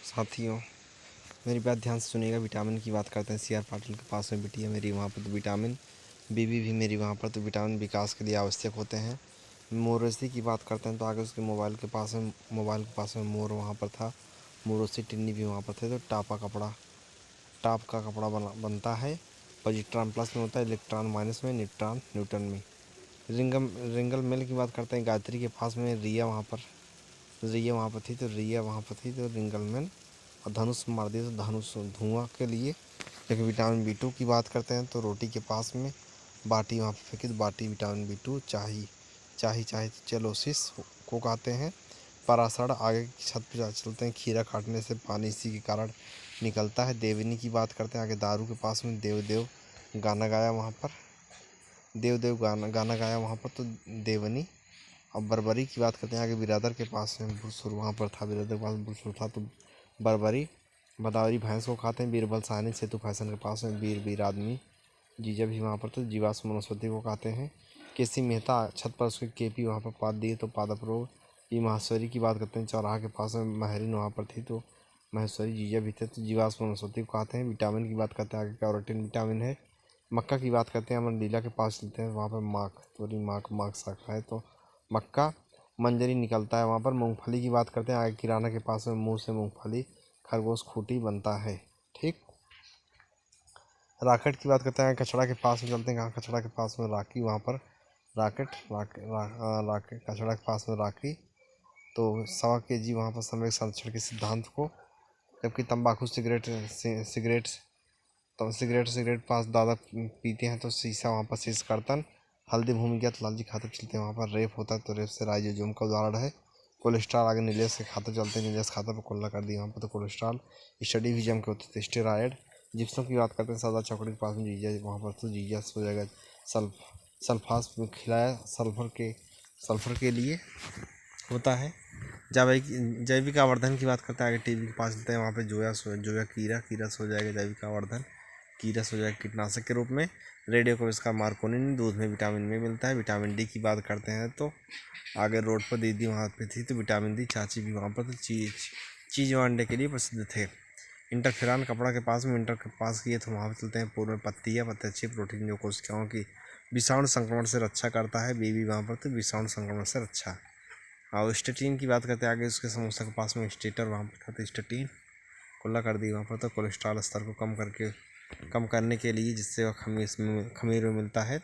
साथियों, मेरी बात ध्यान से सुनिएगा। विटामिन की बात करते हैं। सी आर पाटिल के पास में बिटिया मेरी, वहाँ पर तो विटामिन बीबी भी मेरी, वहाँ पर तो विटामिन विकास के लिए आवश्यक होते हैं। मोरेसी की बात करते हैं तो आगे उसके मोबाइल के पास में मोर वहाँ पर था। मोरोसी टिन्नी भी वहाँ पर थे। तो टाप का कपड़ा बनता है। पॉजिट्रॉन प्लस में होता है, इलेक्ट्रॉन माइनस में, न्यूट्रॉन न्यूटन में। रिंगल मेल की बात करते हैं। गायत्री के पास में रिया वहाँ पर थी तो रिंगल मेल। और धनुष मार दिया तो धनुष धुआं के लिए। लेकिन विटामिन बी टू की बात करते हैं तो रोटी के पास में बाटी वहाँ पर फेंकी तो बाटी विटामिन बी टू चाही चलोसिस को कहते हैं। परासड़ आगे की छत पर चलते हैं। खीरा काटने से पानी इसी के कारण निकलता है। देवनी की बात करते हैं आगे। दारू के पास में देवदेव गाना गाया वहाँ पर। गाना गाया वहाँ पर तो देवनी। और बरबरी की बात करते हैं आगे। बिरादर के पास में बुरसुर वहाँ पर था। बिरादर के पास बुरसुर था तो बरबरी। भदावरी भैंस को खाते हैं। बीरबल साहनी सेतु फैशन के पास में वीर आदमी। जीजा भी वहाँ पर तो जीवाश्म वनस्पति को खाते हैं। केसी मेहता छत पर उसके केपी वहाँ पर पाद दिए तो पादप रोग। ई माहेश्वरी की बात करते हैं। चौराहा के पास में महरीन वहाँ पर थी तो महेश्वरी जीजा भी थे तो जीवाश्म वनस्पति को खाते हैं। विटामिन की बात करते हैं आगे। कैरोटीन विटामिन है। मक्का की बात करते हैं। अमर लीला के पास चलते हैं वहाँ पर माख शाखा है तो मक्का मंजरी निकलता है वहाँ पर। मूंगफली की बात करते हैं आगे। किराना के पास में मुंह से मूंगफली खरगोश खूटी बनता है। ठीक। राकेट की बात करते हैं। कचड़ा के पास में चलते हैं। कहाँ? कचड़ा के पास में राखी वहाँ पर राकेट कचड़ा के पास में राखी तो 1.25 kg वहाँ पर समय संरक्षण के सिद्धांत को। जबकि तंबाकू सिगरेट पास दादा पीते हैं तो शीशा वहाँ पर शीश कर्तन। हल्दी भूमिगत लालजी खाते चलते हैं वहाँ पर। रेप होता है तो रेप से राइजोजोम का उदाहरण है। कोलेस्ट्रॉल आगे नीलेश के खाते चलते हैं। नीलेश खाता पर कोल्ला कर दिया वहाँ पर तो कोलेस्ट्रॉल। स्टडी भी जम के होते थे। स्टेरॉयड। जिप्सम की बात करते हैं। सदा चौकड़ी के पास में जीजा वहाँ पर तो जीजा हो जाएगा। सल्फास में खिलाया सल्फर के लिए होता है। जैविक आवर्धन की बात करते हैं आगे। टीबी के पास चलते हैं वहाँ पे जोया कीरा सो जाएगा। जैविक आवर्धन कीरस हो जाएगा कीटनाशक के रूप में। रेडियो को इसका मार्कोनिन दूध में विटामिन में मिलता है। विटामिन डी की बात करते हैं तो आगे रोड पर दीदी वहाँ पे थी तो विटामिन डी। चाची भी वहाँ पर तो चीज़ अंडे के लिए प्रसिद्ध थे। इंटरफेरॉन कपड़ा के पास में इंटर के पास किए तो वहाँ पर चलते हैं। पूर्व में पत्ती अच्छी प्रोटीन जो कोशिकाओं की विषाणु संक्रमण से रक्षा करता है। बीबी वहाँ पर तो विषाणु संक्रमण से रक्षा। और स्टेटिन की बात करते हैं आगे। उसके समोसा के पास में स्टेटर वहाँ पर था तो स्टेटिन खुला कर दी वहाँ पर तो कोलेस्ट्रॉल स्तर को कम करने के लिए जिससे खमीर में मिलता है।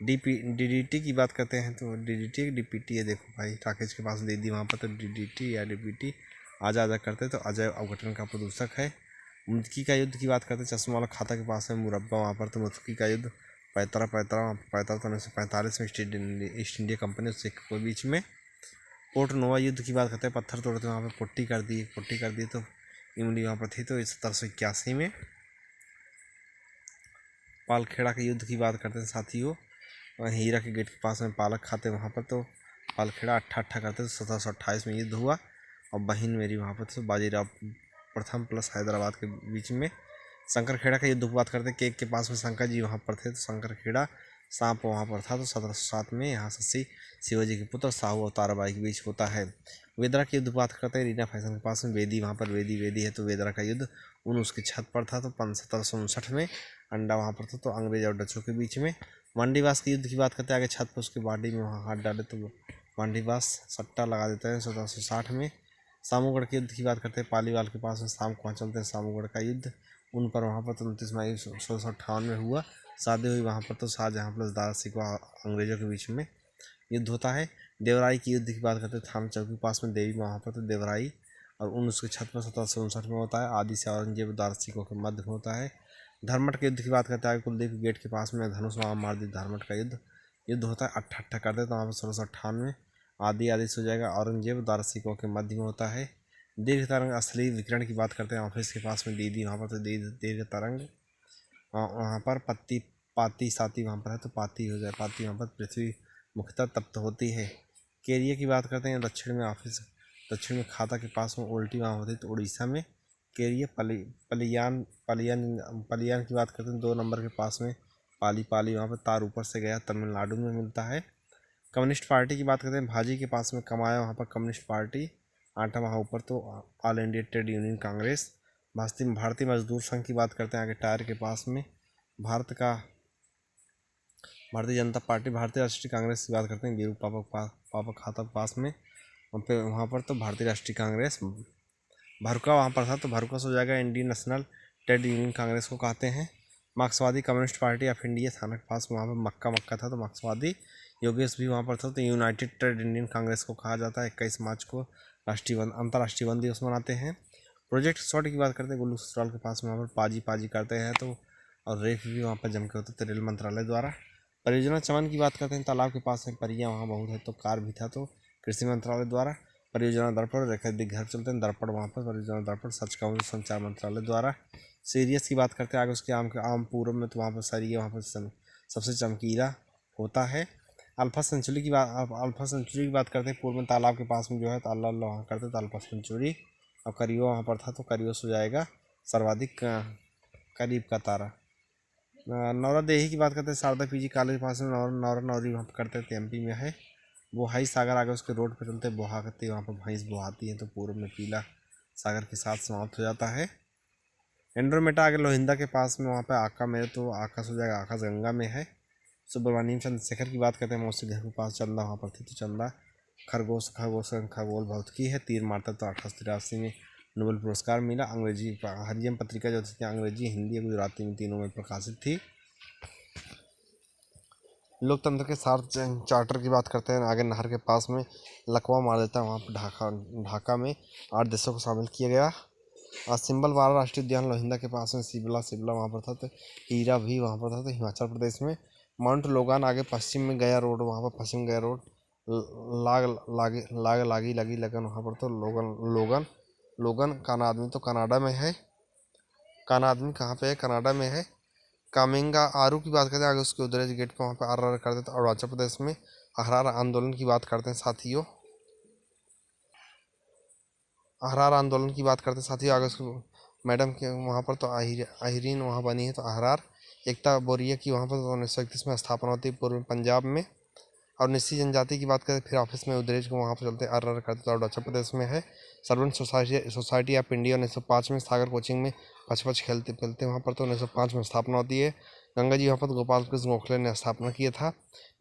डीडीटी की बात करते हैं तो डीपीटी है। देखो भाई राकेश के पास दे दी वहाँ पर तो डीडीटी या डीपीटी आजा करते तो अजय अवघटन का प्रदूषक है। मुर्गी का युद्ध की बात करते हैं। चश्मा वाला खाता के पास है मुरब्बा वहाँ पर तो मुर्गी का युद्ध 1945 में ईस्ट इंडिया कंपनी उससे के बीच में। पोर्ट नोवा युद्ध की बात करते हैं। पत्थर तोड़ते वहाँ पर पुट्टी कर दी तो इमली वहाँ पर थी तो 1781 में। पालखेड़ा के युद्ध की बात करते हैं साथियों। हीरा के गेट के पास में पालक खाते वहाँ पर तो पालखेड़ा अट्ठा करते तो 1728 में युद्ध हुआ। और बहन मेरी वहाँ पर तो बाजीराव प्रथम प्लस हैदराबाद के बीच में। शंकरखेड़ा का युद्ध की बात करते हैं। केक के पास में शंकर जी वहाँ पर थे तो शंकरखेड़ा। सांप वहाँ पर था तो 1707 में। यहाँ से शिवाजी के पुत्र साहू और ताराबाई के बीच होता है। वेदरा के युद्ध की बात करते हैं। रीना फैशन के पास में वेदी वहाँ पर वेदी है तो वेदरा का युद्ध उसकी छत पर था तो 1759 में। अंडा वहाँ पर था तो अंग्रेज और डचों के बीच में। वांडीवास के युद्ध की बात करते हैं आगे। छत पर उसके बाडी में वहाँ हाथ डाले तो वांडीवास सट्टा लगा देते हैं 1760 में। सामूगढ़ के युद्ध की बात करते हैं। पालीवाल के पास में शाम को वहाँ चलते हैं। सामूगढ़ का युद्ध उन पर वहाँ पर तो 29 मई 1658 में हुआ। शादी हुई वहाँ पर तो शाहजहाँ प्लस दारा सिकवा अंग्रेजों के बीच में युद्ध होता है। देवराई की युद्ध की बात करते हैं। थाना चौक के पास में देवी वहाँ पर तो देवराई और उसके छत पर 1759 में होता है। आदि से औरंगजेब दारा सिकों के मध्य में होता है। धर्मट के युद्ध की बात करते हैं। कुलदीप गेट के पास में धनुष वहाँ मार दी। धर्मट का युद्ध होता है। अट्ठा करते तो वहाँ पर 1658 में। आदि से हो जाएगा। औरंगजेब दारा सिकों के मध्य में होता है। दीर्घ तरंग असली विकिरण की बात करते हैं। ऑफिस के पास में दीदी वहाँ पर तो दीर्घ तरंग वहाँ पर पाती साती वहाँ पर है तो पाती हो जाए। पाती वहाँ पर पृथ्वी मुख्यतः तप्त होती है। केरिया की बात करते हैं। दक्षिण में खाता के पास में उल्टी वहाँ होती है तो उड़ीसा में। केरिया पलियान की बात करते हैं। 2 नंबर के पास में पाली वहाँ पर तार ऊपर से गया तमिलनाडु में मिलता है। कम्युनिस्ट पार्टी की बात करते हैं। भाजी के पास में कमाया वहाँ पर कम्युनिस्ट पार्टी 8वां वहाँ ऊपर तो all India trade union Congress. भारतीय मजदूर संघ की बात करते हैं आगे टायर के पास में भारतीय जनता पार्टी। भारतीय राष्ट्रीय कांग्रेस की बात करते हैं वीरू पापा खाता के पास में, वहाँ पर तो भारतीय राष्ट्रीय कांग्रेस। भरुका वहाँ पर था तो भरुका से हो जाएगा Indian national trade union Congress को कहते हैं। मार्क्सवादी कम्युनिस्ट पार्टी ऑफ इंडिया थाना के पास में, वहाँ पर मक्का था तो मार्क्सवादी। योगेश भी वहाँ पर था तो यूनाइटेड ट्रेड यूनियन कांग्रेस को कहा जाता है। 21 मार्च को अंतर्राष्ट्रीय वन दिवस मनाते हैं। प्रोजेक्ट शॉर्ट की बात करते हैं गुल्लू ससुराल के पास में, वहाँ पर पाजी करते हैं तो, और रेप भी वहाँ पर जम के होते थे रेल मंत्रालय द्वारा। परियोजना चमन की बात करते हैं तालाब के पास में परियाँ वहाँ बहुत है तो कार भी था तो कृषि मंत्रालय द्वारा। परियोजना दर्पण रेखा दिख घर चलते हैं दर्पण वहाँ पर परियोजना दर्पण सच का संचार मंत्रालय द्वारा। सीरियस की बात करते हैं आगे उसके आम पूर्व में तो वहाँ पर सरिया वहाँ पर सबसे चमकीला होता है। अल्फा सेंचुरी की बात करते हैं पूर्व में तालाब के पास में जो है तो अल्लाह वहाँ करते तो अल्फा सेंचुरी। और करियो वहाँ पर था तो करियो से हो जाएगा सर्वाधिक करीब का तारा। नौरा देही की बात करते हैं शारदा पीजी कॉलेज के पास में नौरा नौरी वहाँ पर करते थे एमपी में है। बोहाई सागर आगे उसके रोड पर चलते बोहा करते वहाँ पर भैंस बोहाती है तो पूर्व में पीला सागर के साथ समाप्त हो जाता है। एंड्रोमेटा आगे लोहिंदा के पास में वहाँ पर आका में तो आकाश हो जाएगा आकाश गंगा में है। सुब्रमण्यम चंद्रशेखर की बात करते हैं मौसी घर के पास चंदा वहाँ पर थी तो चंदा खगोल भौतिकी है। तीर मारता तो 1883 में नोबेल पुरस्कार मिला। अंग्रेजी हरिजन पत्रिका जो थी अंग्रेजी हिंदी और गुजराती में तीनों में प्रकाशित थी। लोकतंत्र के सार चार्टर की बात करते हैं आगे नहर के पास में लकवा मार देता है वहाँ पर ढाका में 8 देशों को शामिल किया गया। और सिंबल वाला राष्ट्रीय उद्यान लोहिंदा के पास में सिबला वहाँ पर था तो हीरा भी वहाँ पर था तो हिमाचल प्रदेश में। माउंट लोगान आगे पश्चिम में गया रोड वहाँ पर पश्चिम गया रोड लागी लगन वहाँ पर तो लोगन काना आदमी तो कनाडा में है। काना आदमी कहाँ पे है कनाडा में है। कामेंगा आरू की बात करते हैं आगे उसके उदरेज गेट पर वहाँ पे आर करते थे अरुणाचल प्रदेश में। अहरार आंदोलन की बात करते हैं साथियों आगे उसको मैडम के वहाँ पर तो आहिरीन वहाँ बनी है तो अहरार। एकता बोरिया की वहाँ पर 1931 में स्थापना होती है पूर्व पंजाब में। और निस्सी जनजाति की बात करें फिर ऑफिस में उदरेज को वहाँ पर चलते आर करते तो अरुणाचल प्रदेश में है। सर्वेंट सोसाइटी ऑफ इंडिया 1905 में सागर कोचिंग में पच खेलते वहाँ पर तो 1905 में स्थापना होती है। गंगा जी वहाँ पर गोपाल कृष्ण गोखले ने स्थापना किया था।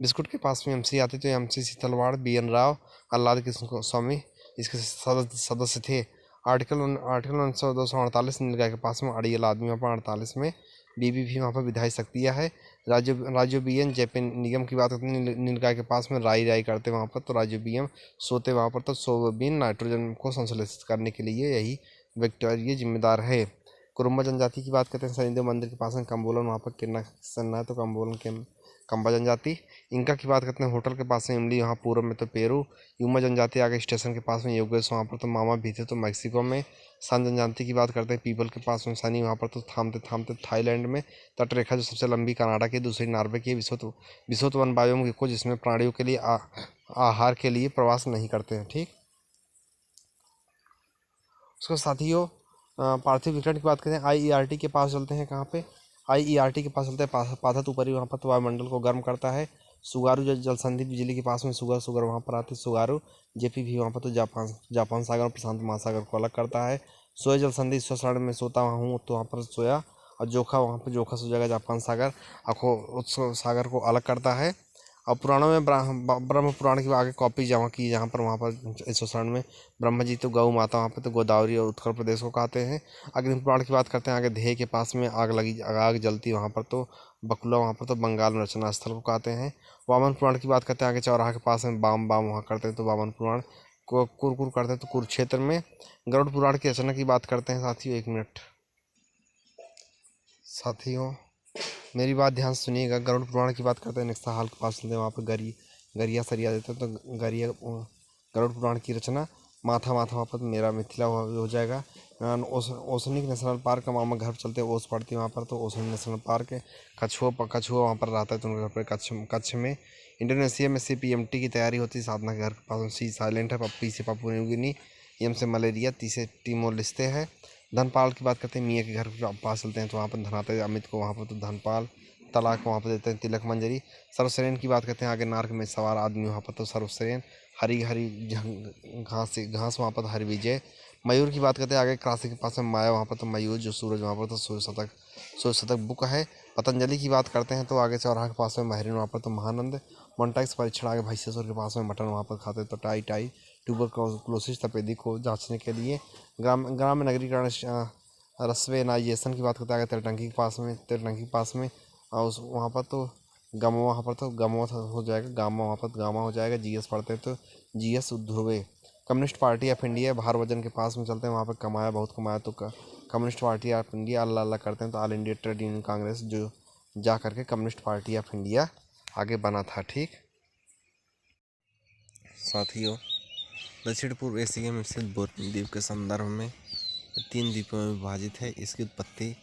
बिस्कुट के पास में एमसी आती तो एमसी शीतलवाड़ BN राव आह्लाद कृष्ण स्वामी इसके सदस्य थे। आर्टिकल 248 नीलगाय के पास में अड़ियल आदमी वहाँ पर 48 में। बीबी भी वहाँ पर विधायी शक्तियाँ है। राजू BN जेपी निगम की बात करते हैं नीलगाय के पास में राई करते वहाँ पर तो राजू BM सोते वहाँ पर तो सोयाबीन नाइट्रोजन को संश्लेषित करने के लिए यही बैक्टीरिया जिम्मेदार है। कुरुम्बा जनजाति की बात करते हैं शनिदेव मंदिर के पास में कम्बोलन वहाँ पर किन्ना सन्ना है तो कम्बोलन के कम्बा जनजाति। इनका की बात करते हैं होटल के पास में इमली वहाँ पूर्व में तो पेरू। युमा जनजाति आगे स्टेशन के पास में योगेश वहाँ पर तो मामा भी थे तो मैक्सिको में। सान जनजाति की बात करते हैं पीपल के पास में सनी वहाँ पर तो थामते थाईलैंड में। तटरेखा जो सबसे लंबी कनाडा की दूसरी नॉर्वे की विश्व वन बायोम को जिसमें प्राणियों के लिए आहार के लिए प्रवास नहीं करते हैं ठीक। उसके साथियों पार्थिव विकरण की बात करें IERT के पास चलते हैं कहाँ पे IERT के पास चलते हैं पाथत ऊपरी वहाँ पर तो वायुमंडल को गर्म करता है। सुगारू जल संधि बिजली के पास में सुगर वहाँ पर आते सुगारू। जेपी भी वहाँ पर तो जापान सागर और प्रशांत महासागर को अलग करता है। सोया जल संधि स्वर्ण में सोता हूँ तो वहाँ पर सोया और जोखा वहाँ पर जोखा से हो जाएगा जापान सागर अखो सागर को अलग करता है। और पुराणों में ब्रह्म पुराण की आगे कॉपी जमा की जहाँ पर वहाँ पर 160 में ब्रह्मा जी तो गौ माता वहाँ पे तो गोदावरी और उत्तर प्रदेश को कहते हैं। अग्नि पुराण की बात करते हैं आगे देह के पास में आग जलती वहाँ पर तो बकुला वहाँ पर तो बंगाल में रचना स्थल को कहते हैं। वामन पुराण की बात करते हैं आगे चौराहा के पास में बाम वहाँ करते हैं तो वामन पुराण को कुरकुर करते हैं तो कुरुक्षेत्र में। गरुड़ पुराण की रचना की बात करते हैं साथियों 1 मिनट साथियों मेरी बात ध्यान सुनिएगा। गरुड़ पुराण की बात करते हैं निक्सा हाल के पास चलते हैं वहाँ पर गरिया सरिया देते हैं तो गरुड़ पुराण की रचना माथा वहाँ पर मेरा मिथिला हो जाएगा। ओसनिक नेशनल पार्क का मामा घर चलते हैं ओस पड़ती है वहाँ पर तो ओसनिक नेशनल पार्क है। कछुआ वहाँ पर रहता है तो उनके घर पर कच्छ में। इंडोनेशिया में CPMT की तैयारी होती है साधना के घर के पास में सी साइलेंट है पप्पी से पापुआ न्यू गिनी एम से मलेरिया टी से टीमोर लिस्ते है। धनपाल की बात करते हैं मियाँ के घर के पास चलते हैं तो वहाँ पर धनाते अमित को वहाँ पर तो धनपाल तलाक वहाँ पर देते हैं तिलक मंजरी। सर्वश्रेण की बात करते हैं आगे नार्क में सवार आदमी वहाँ पर तो सर्वश्रेण। हरी हरी घास वहाँ पर हरि विजय। मयूर की बात करते हैं आगे काशी के पास में माया वहाँ पर तो मयूर जो सूरज वहाँ पर तो सूर्य शतक बुक है। पतंजलि की बात करते हैं तो आगे चौराहा के पास में महरीन वहाँ पर तो महानंद। मोन्टेक्स परीक्षण आगे भैंसेश्वर के पास में मटन वहाँ पर खाते तो टाई ट्यूबरक्लोसिस तपेदिक को जांचने के लिए। ग्राम नगरीकरण रस्वेनाइजेशन की बात करते हैं आगे तेलटंकी के पास में और वहाँ पर तो गमो हो जाएगा, गामा वहाँ पर गामा हो जाएगा। जीएस पढ़ते हैं तो GS Dhruve. Communist party of India भार वजन के पास में चलते हैं वहाँ पर बहुत कमाया तो कम्युनिस्ट पार्टी ऑफ इंडिया अल्लाह अल्लाह करते हैं तो all India trade union Congress जो जा करके कम्युनिस्ट पार्टी ऑफ इंडिया आगे बना था। ठीक साथियों, दक्षिण पूर्व एशिया में स्थित बोर्नियो द्वीप के संदर्भ में 3 द्वीपों में विभाजित है। इसकी उत्पत्ति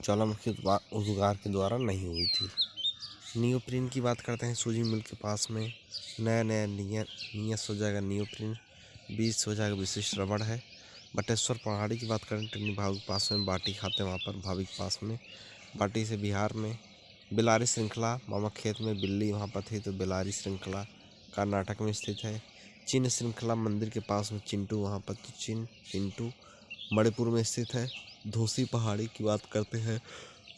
ज्वालामुखी उद्गार के द्वारा नहीं हुई थी। नियोप्रीन की बात करते हैं सूजी मिल के पास में नया नियस हो जाएगा नियोप्रीन। 20 हो जाएगा विशिष्ट रबड़ है। बटेश्वर पहाड़ी की बात करें टिन्नी भाव के पास में बाटी खाते हैं वहाँ पर भाभी के पास में। बाटी से बिहार में बेलारी श्रृंखला मामा खेत में बिल्ली वहाँ पर थी तो बेलारी श्रृंखला कर्नाटक में स्थित है। चिन्ह श्रृंखला मंदिर के पास में चिंटू वहाँ पर तो चिंटू मणिपुर में स्थित है। धोसी पहाड़ी की बात करते हैं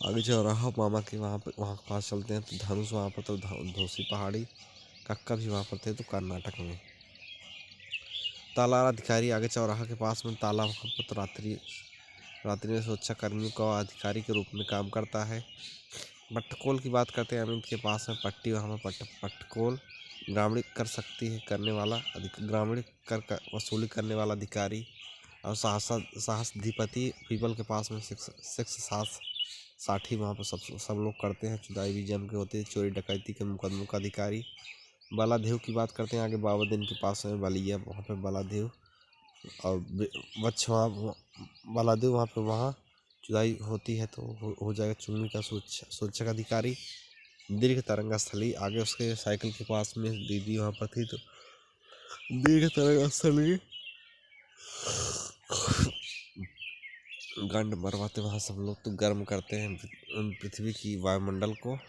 आगे चौराहा मामा के वहाँ के पास चलते हैं तो धनुष वहाँ पर तो धोसी पहाड़ी। कक्का भी वहाँ पर थे तो कर्नाटक में। ताला अधिकारी आगे चौराहा के पास में ताला वहाँ पर तो रात्रि में सुरक्षा कर्मियों का अधिकारी के रूप में काम करता है। पट्टकोल की बात करते हैं अमित के पास में पट्टी वहाँ पर पट्टकोल ग्रामीण कर सकती है करने वाला ग्रामीण कर वसूली करने वाला अधिकारी। और सहस्राधिपति पीपल के पास में 660 वहाँ पर सब लोग करते हैं। चुदाई भी जम के होते हैं। चोरी डकैती के मुकदमों का अधिकारी। बालादेव की बात करते हैं आगे बाबादीन के पास में बलिया वहाँ पे बालादेव और वत्स वहाँ बालादेव वहाँ पे वहाँ चुदाई होती है तो हो जाएगा चुन्नी का सुरक्षा का अधिकारी। दीर्घ तरंगा स्थली आगे उसके साइकिल के पास में दीदी वहाँ पर थी तो दीर्घ तरंगा स्थली गंड मरवाते वहाँ सब लोग तो गर्म करते हैं पृथ्वी की वायुमंडल को।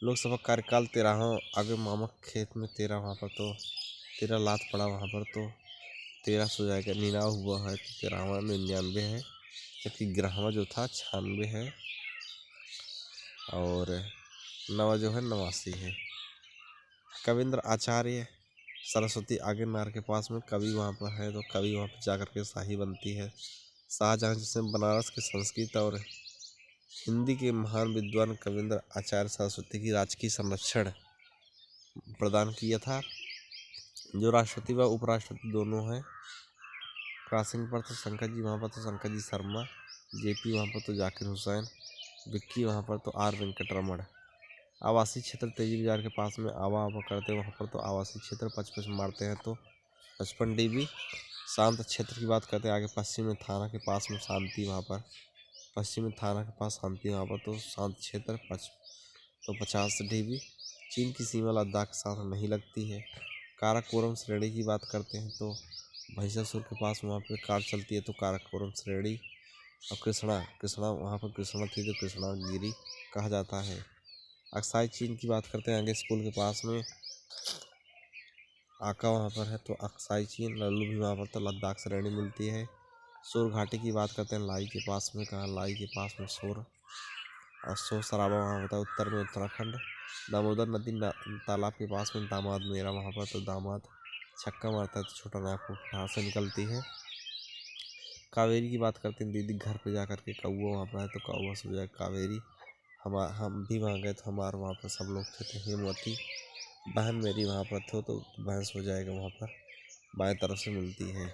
लोकसभा कार्यकाल 13 आगे मामा खेत में 13 वहाँ पर तो 13 लात पड़ा वहाँ पर तो 13 हो जाएगा। निनाव हुआ है तो 13वां 99 है जबकि ग्रहवा जो था 96 है और नवा जो है 89 है। कविंद्र आचार्य सरस्वती आगे नार के पास में कवि वहाँ पर है तो कवि वहाँ पर जाकर के शाही बनती है। शाहजहाँ जिसने बनारस के संस्कृत और हिंदी के महान विद्वान कविंद्र आचार्य सरस्वती की राजकीय संरक्षण प्रदान किया था। जो राष्ट्रपति व उपराष्ट्रपति दोनों हैं। क्रॉसिंग पर तो शंकर जी वहाँ पर तो शंकर जी शर्मा। जेपी वहाँ पर तो जाकिर हुसैन। विक्की वहाँ पर तो आर वेंकटरमण। आवासीय क्षेत्र तेजी बाजार के पास में आवा करते हैं वहाँ पर तो आवासीय क्षेत्र 55 मारते हैं तो 55 dB। शांत क्षेत्र की बात करते हैं आगे पश्चिमी थाना के पास में शांति वहाँ पर पश्चिमी थाना के पास शांति वहाँ पर तो शांत क्षेत्र 50 dB। चीन की सीमा लद्दाख के साथ नहीं लगती है। काराकोरम श्रेणी की बात करते हैं तो भैंसासुर के पास वहाँ पे कार चलती है तो काराकोरम श्रेणी। और कृष्णा वहाँ पर कृष्णा थी तो कृष्णागिरी कहा जाता है। अक्साई चीन की बात करते हैं आगे स्कूल के पास में आका वहाँ पर है तो अक्साई चीन। लल्लू भी वहाँ पर तो लद्दाख श्रेणी मिलती है। सोर घाटी की बात करते हैं लाई के पास में कहाँ लाई के पास में सोर और सोर सराबा वहाँ होता है उत्तर में उत्तराखंड। दामोदर नदी तालाब के पास में दामाद मेरा वहाँ पर तो दामाद छक्का मारता है तो छोटा नागपुर यहाँ से निकलती है। कावेरी की बात करते हैं दीदी घर पे जा कर के कौआ वहाँ पर है तो कौआ से जाए कावेरी। हम भी वहाँ गए तो हमारे वहाँ पर सब लोग थे हेमवती बहन मेरी वहाँ पर थे तो भैंस हो जाएगा वहाँ पर बाएं तरफ से मिलती है।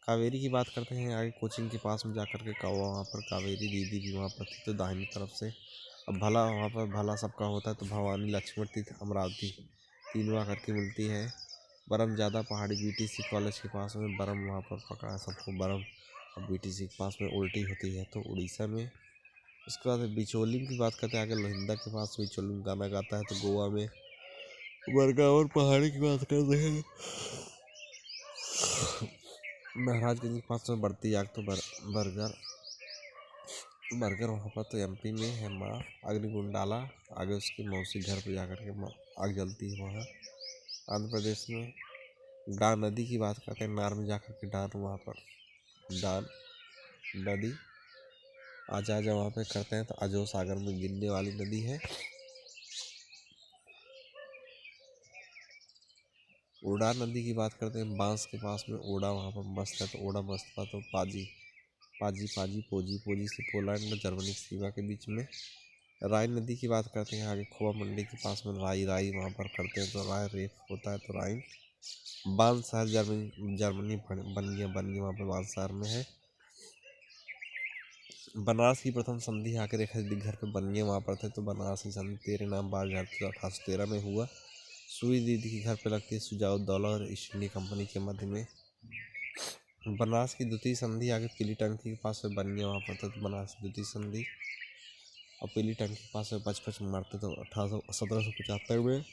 कावेरी की बात करते हैं आगे कोचिंग के पास में जाकर के कौवा वहाँ पर कावेरी दीदी भी वहाँ पर थी तो दाहिनी तरफ से। अब भला वहाँ पर भला सबका होता है तो भवानी लक्ष्मण तीर्थ अमरावती तीनों करके मिलती है। बरम ज़्यादा पहाड़ी बीटीसी कॉलेज के पास में बरम वहाँ पर पकड़ा सबको बरम। और बीटीसी के पास में उल्टी होती है तो उड़ीसा में। उसके बाद बिचौलियों की बात करते हैं आगे लोहिंदा के पास बिचौलियों गाना गाता है तो गोवा में। बरगावर पहाड़ी की बात करते हैं महाराजगंज के पास में बढ़ती आग तो बर्गर बरगर वहाँ पर तो एमपी में है माँ अग्निकुंडाला, आगे उसके मौसी घर पर जाकर के आग जलती है वहाँ। आंध्र प्रदेश में डान नदी की बात करते हैं, नार में जाकर के डान वहाँ पर डान नदी आज वहाँ पे करते हैं तो अजो सागर में गिरने वाली नदी है। ओडा नदी की बात करते हैं, बांस के पास में ओडा वहाँ पर मस्त है, तो ओडा मस्त था। तो पाजी पाजी पाजी पोजी पोजी से पोलैंड और जर्मनी की सीमा के बीच में। राइन नदी की बात करते हैं, आगे खोवा मंडी के पास में राई वहाँ पर करते हैं, तो राय रेफ होता है। तो राइन बान शहर जर्मनी बन गया वहाँ पर बान शहर में है। बनारस की प्रथम संधि आके रेखा घर पे बनिए वहाँ पर थे, तो बनारस की संधि तेरे नाम 12,1813 में हुआ। सुई दीदी की घर पे लगती है सुजाउद्दौला और ईस्ट इंडिया कंपनी के मध्य में। बनारस की द्वितीय संधि आगे पीली टंकी के पास में बनिए वहाँ पर थे, तो बनारस की द्वितीय संधि और पीली टंकी के पास में पचपच मरते, तो 1775 में।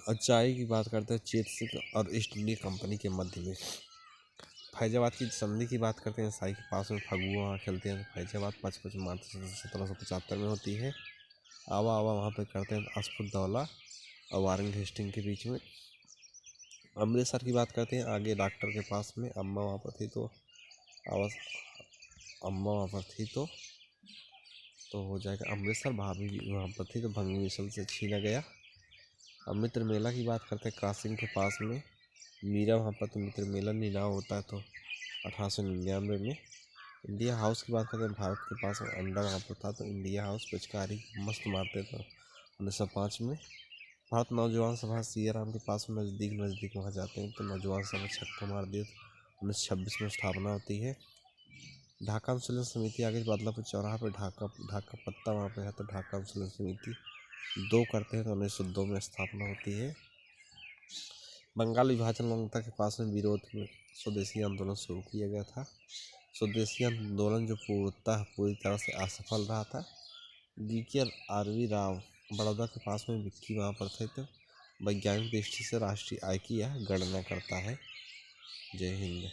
और चाय की बात करते हैं चेतसिक और ईस्ट इंडिया कंपनी के मध्य में। फैजाबाद की संधि की बात करते हैं, साई के पास में फगुआ खेलते हैं, तो फैजाबाद 55 मार्च 1775 में होती है। आवा वहाँ पे करते हैं अस्फुद्दौला और वारंग हेस्टिंग के बीच में। अमृतसर की बात करते हैं, आगे डॉक्टर के पास में अम्मा वहाँ पर थी, तो आवास अम्मा वहाँ पर थी तो हो जाएगा अमृतसर। भाभी भी वहाँ पर थी, तो भंगी मिसल से छीना गया। अब मित्र मेला की बात करते हैं, कासिम के पास में मीरा वहाँ पर, तो मित्र मेला निनाव होता है, तो 1899 में। इंडिया हाउस की बात करते हैं, भारत के पास अंडा वहाँ पर था, तो इंडिया हाउस पिचकारी मस्त मारते थे 1905 में। भारत नौजवान सभा सियाराम के पास में नज़दीक वहाँ जाते हैं, तो नौजवान सभा छक्का मार दिए, तो 1926 में स्थापना होती है। ढाका अनुशीलन समिति आगे बदलापुर चौराहा पर ढाका पत्ता वहाँ पे है, तो ढाका अनुशीलन समिति 2 करते हैं, तो 1902 में स्थापना होती है। बंगाल विभाजन मंगता के पास में विरोध में स्वदेशी आंदोलन शुरू किया गया था। स्वदेशी आंदोलन जो पूरी तरह से असफल रहा था। डीके आरवी राव बड़ौदा के पास में विक्की वहाँ पर थे, तो वैज्ञानिक दृष्टि से राष्ट्रीय आय की यह गणना करता है। जय हिंद।